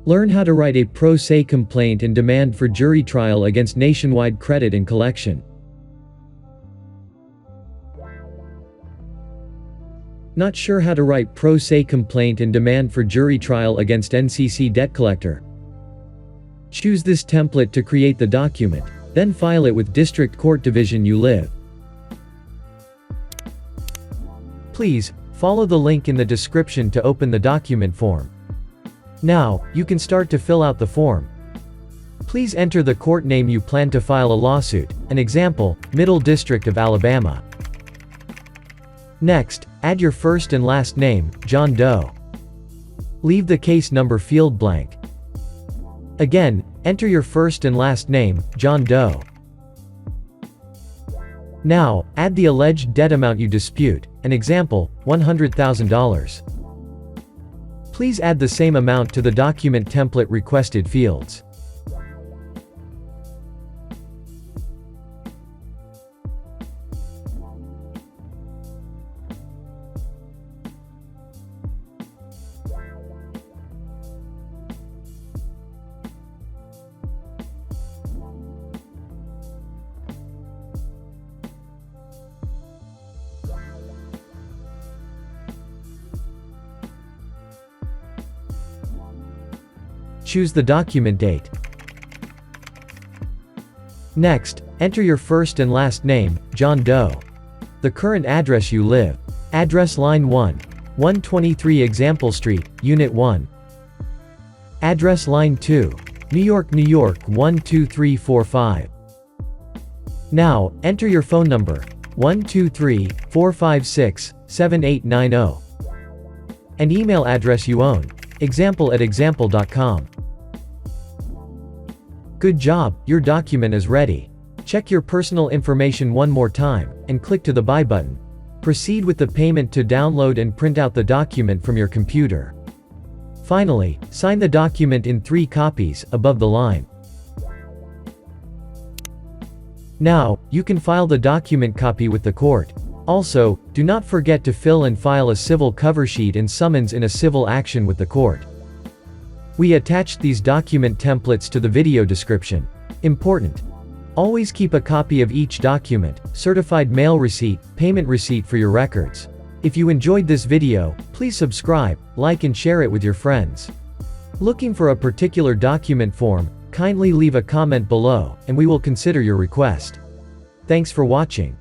Learn how to write a pro se complaint and demand for jury trial against Nationwide Credit and Collection. Not sure how to write pro se complaint and demand for jury trial against NCC Debt Collector? Choose this template to create the document, then file it with District Court Division you live. Please, follow the link in the description to open the document form. Now, you can start to fill out the form. Please enter the court name you plan to file a lawsuit, an example, Middle District of Alabama. Next, add your first and last name, John Doe. Leave the case number field blank. Again, enter your first and last name, John Doe. Now, add the alleged debt amount you dispute, an example, $100,000. Please add the same amount to the document template requested fields. Choose the document date. Next, enter your first and last name, John Doe. The current address you live. Address line 1. 123 Example Street, Unit 1. Address line 2. New York, New York 12345. Now, enter your phone number, 123-456-7890. And email address you own, example@example.com. Good job, your document is ready. Check your personal information one more time, and click to the Buy button. Proceed with the payment to download and print out the document from your computer. Finally, sign the document in 3 copies, above the line. Now, you can file the document copy with the court. Also, do not forget to fill and file a civil cover sheet and summons in a civil action with the court. We attached these document templates to the video description. Important. Always keep a copy of each document, certified mail receipt, payment receipt for your records. If you enjoyed this video, please subscribe, like and share it with your friends. Looking for a particular document form? Kindly leave a comment below, and we will consider your request. Thanks for watching.